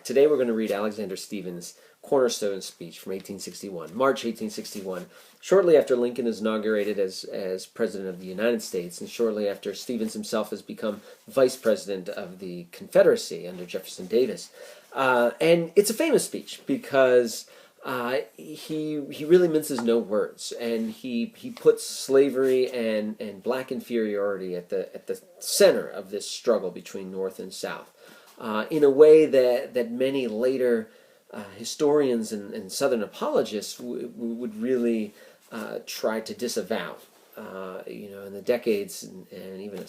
right, today we're going to read Alexander Stephens' Cornerstone speech from 1861, March 1861, shortly after Lincoln is inaugurated as President of the United States, and shortly after Stephens himself has become Vice President of the Confederacy under Jefferson Davis. And it's a famous speech because he really minces no words, and he puts slavery and black inferiority at the center of this struggle between North and South, in a way that many later historians and Southern apologists would really try to disavow. In the decades and even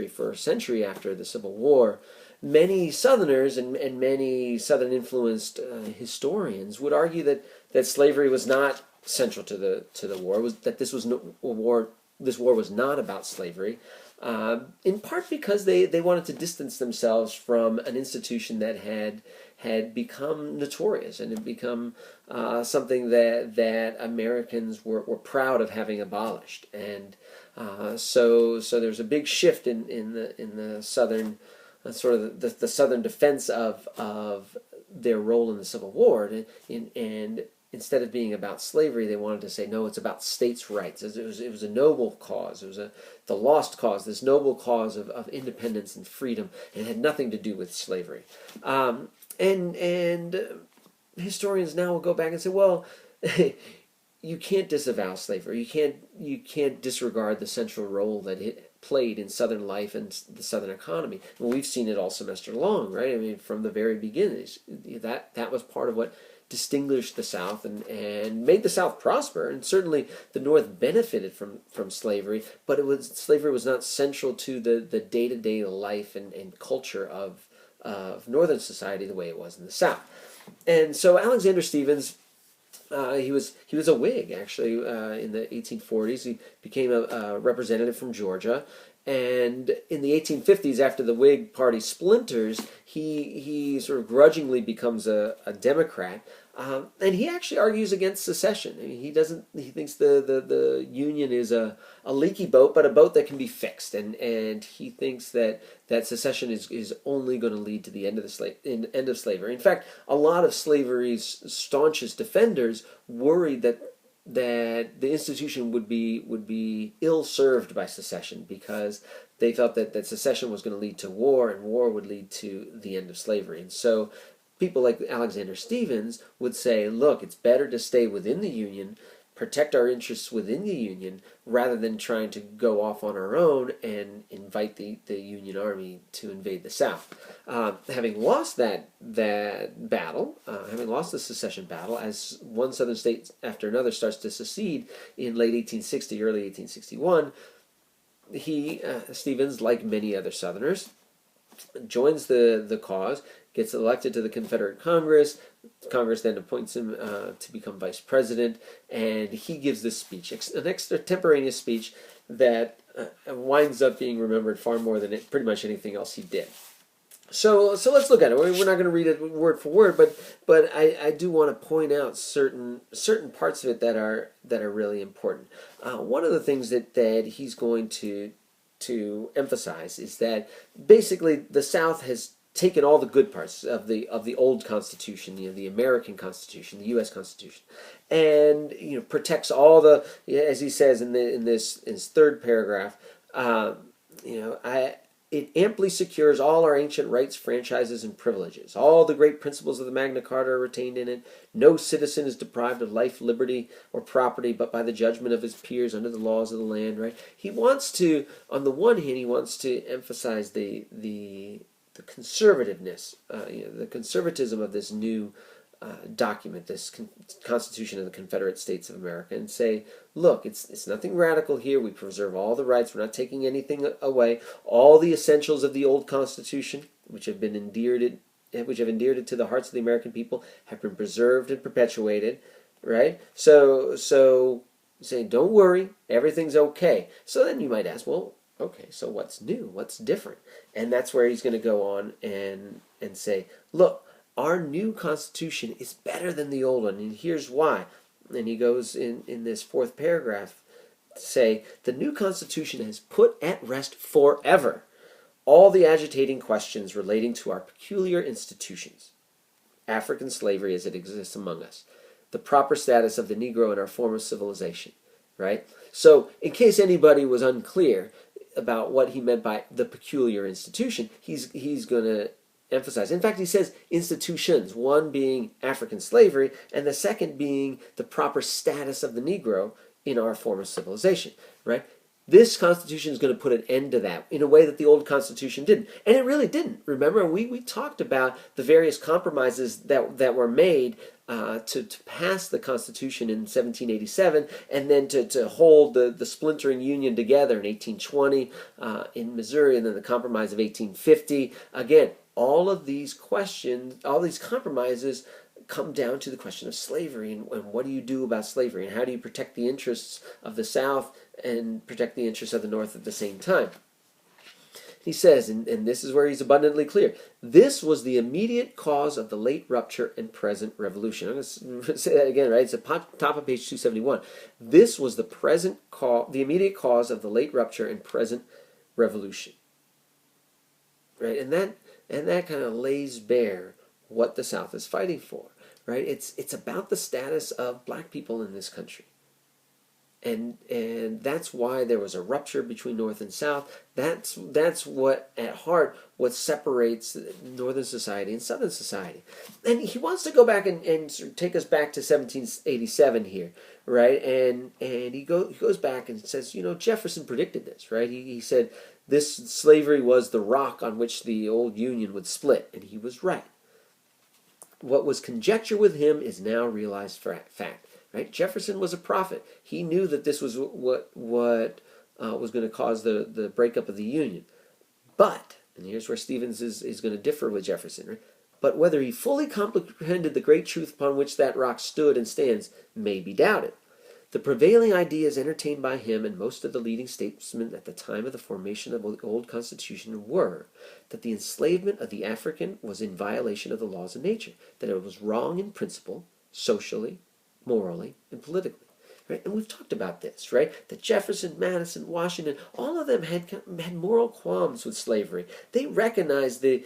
for a century after the Civil War, many Southerners and many Southern-influenced historians would argue that slavery was not central to the war. That this was this war was not about slavery, in part because they wanted to distance themselves from an institution that had become notorious and had become something that Americans were proud of having abolished. And so there's a big shift in the Southern sort of the Southern defense of their role in the Civil War, and instead of being about slavery, they wanted to say, no, it's about states' rights. It was a noble cause. It was the lost cause, this noble cause of independence and freedom, and it had nothing to do with slavery. And historians now will go back and say, well, you can't disavow slavery. You can't disregard the central role that it played in Southern life and the Southern economy. And we've seen it all semester long, right? I mean, from the very beginning, that was part of what distinguished the South and made the South prosper. And certainly the North benefited from slavery, but slavery was not central to the day-to-day life and culture of Northern society the way it was in the South. And so Alexander Stephens, he was a Whig, actually, in the 1840s. He became a representative from Georgia. And in the 1850s, after the Whig Party splinters, he sort of grudgingly becomes a Democrat. And he actually argues against secession. I mean, he thinks the Union is a leaky boat, but a boat that can be fixed. And he thinks that secession is only going to lead to the end of slavery. In fact, a lot of slavery's staunchest defenders worried that the institution would be ill-served by secession, because they felt that secession was going to lead to war, and war would lead to the end of slavery. And so people like Alexander Stephens would say, look, it's better to stay within the Union, protect our interests within the Union, rather than trying to go off on our own and invite the Union Army to invade the South. Having lost that battle, having lost the secession battle, as one Southern state after another starts to secede in late 1860, early 1861, Stephens, like many other Southerners, joins the cause, gets elected to the Confederate Congress. Congress then appoints him to become vice president, and he gives this speech, an extemporaneous speech that winds up being remembered far more than pretty much anything else he did. So let's look at it. We're not going to read it word for word, but I do want to point out certain parts of it that are really important. One of the things that he's going to emphasize is that basically the South has taken all the good parts of the old Constitution, the American Constitution, the U.S. Constitution, and protects all the, as he says in his third paragraph, it amply secures all our ancient rights, franchises, and privileges. All the great principles of the Magna Carta are retained in it. No citizen is deprived of life, liberty, or property, but by the judgment of his peers under the laws of the land. Right? He wants to, on the one hand, he wants to emphasize the conservativeness, the conservatism of this new document, this Constitution of the Confederate States of America, and say, look, it's nothing radical here. We preserve all the rights. We're not taking anything away. All the essentials of the old Constitution, which have endeared it to the hearts of the American people, have been preserved and perpetuated. Right? So saying, don't worry, everything's okay. So then you might ask, well, okay, so what's new? What's different? And that's where he's going to go on and say, look, our new Constitution is better than the old one, and here's why. And he goes in this fourth paragraph to say, the new Constitution has put at rest forever all the agitating questions relating to our peculiar institutions. African slavery as it exists among us, the proper status of the Negro in our form of civilization, right? So, in case anybody was unclear about what he meant by the peculiar institution, he's going to emphasize. In fact, he says institutions, one being African slavery, and the second being the proper status of the Negro in our form of civilization, right? This Constitution is going to put an end to that in a way that the old Constitution didn't. And it really didn't. Remember, we talked about the various compromises that were made to pass the Constitution in 1787 and then to hold the splintering Union together in 1820 in Missouri, and then the Compromise of 1850. Again, all of these questions, all these compromises come down to the question of slavery and what do you do about slavery and how do you protect the interests of the South and protect the interests of the North at the same time. He says, and this is where he's abundantly clear, this was the immediate cause of the late rupture and present revolution. I'm going to say that again, right? It's at top of page 271. This was the immediate cause of the late rupture and present revolution. Right? And that kind of lays bare what the South is fighting for, right? It's about the status of black people in this country. And that's why there was a rupture between North and South. That's what, at heart, what separates Northern society and Southern society. And he wants to go back and sort of take us back to 1787 here, right? And he goes back and says, Jefferson predicted this, right? He said this slavery was the rock on which the old Union would split, and he was right. What was conjecture with him is now realized fact. Right? Jefferson was a prophet. He knew that this was what was going to cause the breakup of the Union. But, and here's where Stevens is going to differ with Jefferson, right? But whether he fully comprehended the great truth upon which that rock stood and stands may be doubted. The prevailing ideas entertained by him and most of the leading statesmen at the time of the formation of the old Constitution were that the enslavement of the African was in violation of the laws of nature, that it was wrong in principle, socially, morally, and politically. Right? And we've talked about this, right? That Jefferson, Madison, Washington, all of them had moral qualms with slavery. They recognized the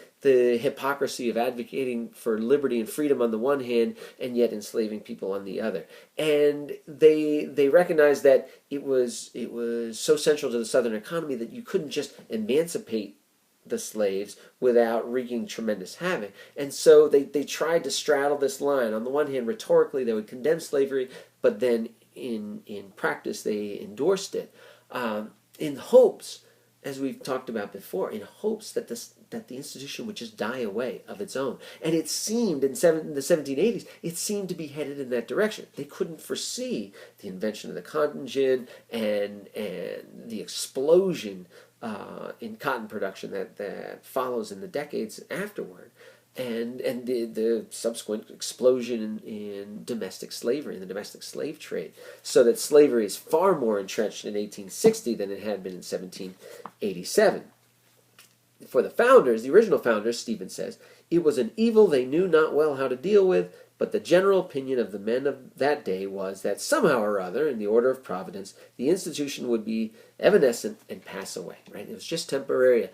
hypocrisy of advocating for liberty and freedom on the one hand and yet enslaving people on the other. And they recognized that it was so central to the Southern economy that you couldn't just emancipate the slaves without wreaking tremendous havoc. And so they tried to straddle this line. On the one hand, rhetorically, they would condemn slavery, but then in practice, they endorsed it in hopes, as we've talked about before, in hopes that the institution would just die away of its own. And it seemed, in the 1780s, it seemed to be headed in that direction. They couldn't foresee the invention of the cotton gin and the explosion in cotton production that follows in the decades afterward, and the subsequent explosion in domestic slavery, in the domestic slave trade, so that slavery is far more entrenched in 1860 than it had been in 1787. For the founders, the original founders, Stevens says, it was an evil they knew not well how to deal with, but the general opinion of the men of that day was that somehow or other, in the order of providence, the institution would be evanescent and pass away. Right? It was just temporary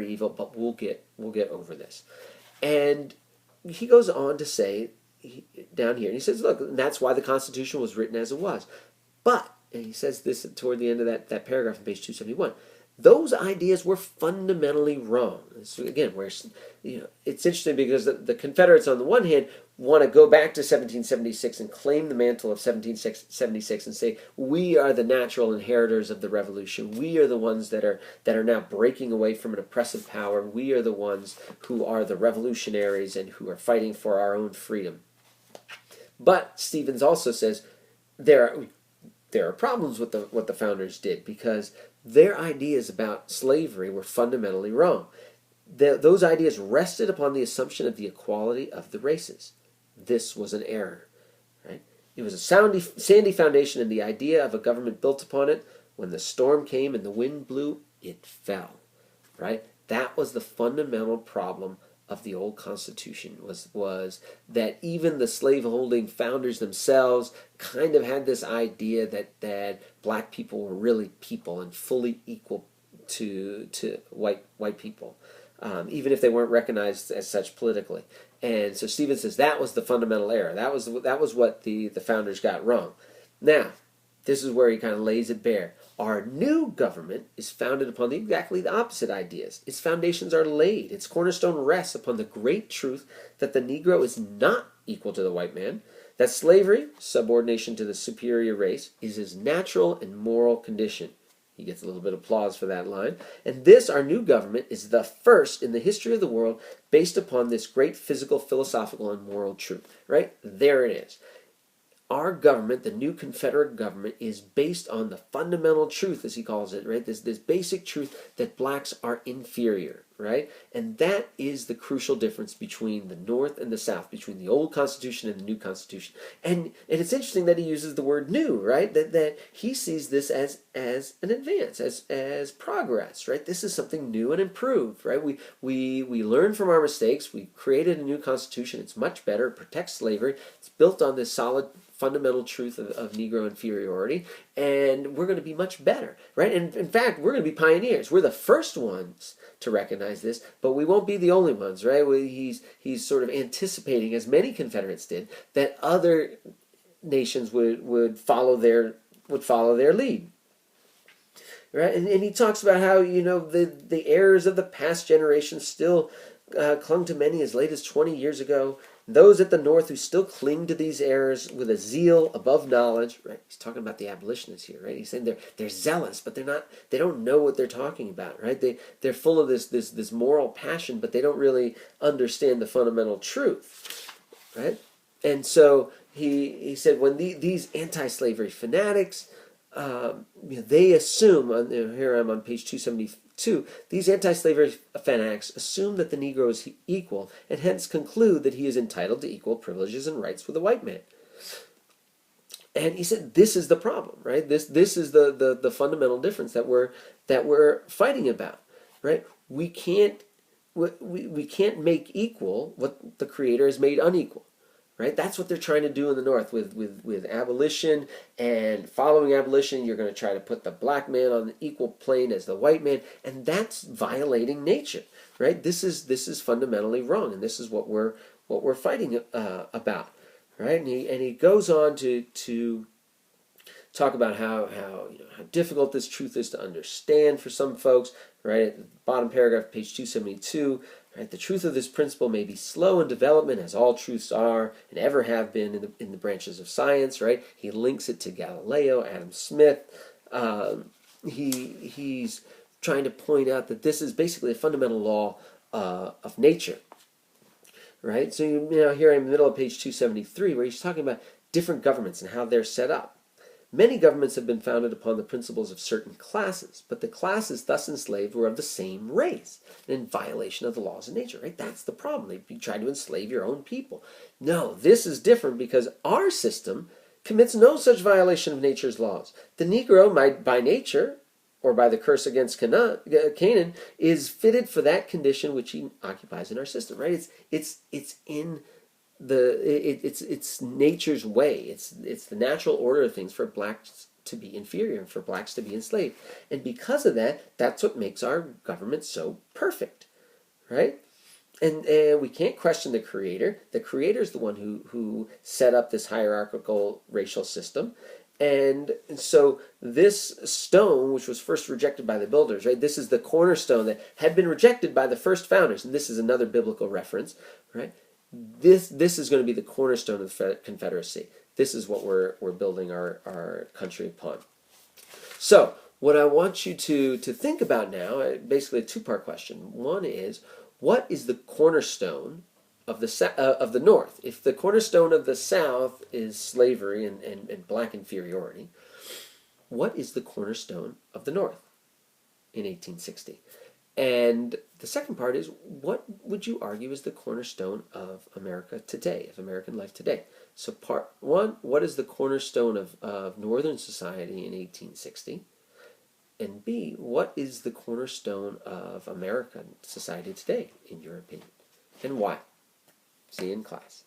evil, but we'll get over this. And he goes on to say down here, and he says, look, and that's why the Constitution was written as it was. But, and he says this toward the end of that paragraph on page 271, those ideas were fundamentally wrong. So again, it's interesting because the Confederates, on the one hand, want to go back to 1776 and claim the mantle of 1776 and say, we are the natural inheritors of the Revolution. We are the ones that are now breaking away from an oppressive power. We are the ones who are the revolutionaries and who are fighting for our own freedom. But Stevens also says there are problems with what the founders did, because their ideas about slavery were fundamentally wrong. Those ideas rested upon the assumption of the equality of the races. This was an error. Right? It was a sandy foundation, and the idea of a government built upon it. When the storm came and the wind blew, it fell. Right? That was the fundamental problem of the old Constitution, was that even the slaveholding founders themselves kind of had this idea that black people were really people and fully equal to white people. even if they weren't recognized as such politically. And so Stephen says that was the fundamental error. That was what the founders got wrong. Now, this is where he kind of lays it bare. Our new government is founded upon exactly the opposite ideas. Its foundations are laid. Its cornerstone rests upon the great truth that the Negro is not equal to the white man, that slavery, subordination to the superior race, is his natural and moral condition. He gets a little bit of applause for that line. And this, our new government, is the first in the history of the world based upon this great physical, philosophical, and moral truth. Right? There it is. Our government, the new Confederate government, is based on the fundamental truth, as he calls it, right? This basic truth that blacks are inferior, right? And that is the crucial difference between the North and the South, between the old Constitution and the new Constitution. And it's interesting that he uses the word new, right? That he sees this as an advance, as progress, right? This is something new and improved, right? We learn from our mistakes. We created a new Constitution. It's much better. It protects slavery. It's built on this solid fundamental truth of Negro inferiority, and we're going to be much better, right? And in fact, we're going to be pioneers. We're the first ones to recognize this, but we won't be the only ones, right? He's sort of anticipating, as many Confederates did, that other nations would follow their lead. Right? And he talks about how, the errors of the past generation still clung to many as late as 20 years ago. Those at the North who still cling to these errors with a zeal above knowledge, right? He's talking about the abolitionists here, right? He's saying they're zealous, but they don't know what they're talking about, right? They're full of this moral passion, but they don't really understand the fundamental truth, right? And so he said when these anti-slavery fanatics, they assume, here I'm on page 272, these anti-slavery fanatics assume that the Negro is equal and hence conclude that he is entitled to equal privileges and rights with the white man. And he said this is the problem, right? This is the fundamental difference that we're fighting about, right? We can't make equal what the Creator has made unequal. Right? That's what they're trying to do in the North with abolition, and following abolition, you're going to try to put the black man on the equal plane as the white man, and that's violating nature. Right? This is fundamentally wrong, and this is what we're fighting about. Right? And he goes on to talk about how difficult this truth is to understand for some folks. Right? At the bottom paragraph, page 272. Right? The truth of this principle may be slow in development, as all truths are and ever have been in the branches of science. Right? He links it to Galileo, Adam Smith. He's trying to point out that this is basically a fundamental law of nature. Right? So here I'm in the middle of page 273, where he's talking about different governments and how they're set up. Many governments have been founded upon the principles of certain classes, but the classes thus enslaved were of the same race, and in violation of the laws of nature. Right? That's the problem. They try to enslave your own people. No, this is different because our system commits no such violation of nature's laws. The Negro, by nature, or by the curse against Canaan, is fitted for that condition which he occupies in our system. Right? It's in it's nature's way. It's the natural order of things for blacks to be inferior and for blacks to be enslaved. And because of that, that's what makes our government so perfect, right? And we can't question the Creator. The Creator is the one who set up this hierarchical racial system. And so this stone, which was first rejected by the builders, right? This is the cornerstone that had been rejected by the first founders. And this is another biblical reference, right? This is going to be the cornerstone of the Confederacy. This is what we're building our country upon. So, what I want you to think about now, basically a two-part question. One is, what is the cornerstone of the North? If the cornerstone of the South is slavery and black inferiority, what is the cornerstone of the North in 1860? And the second part is, what would you argue is the cornerstone of America today, of American life today? So part one, what is the cornerstone of Northern society in 1860? And B, what is the cornerstone of American society today, in your opinion? And why? See you in class.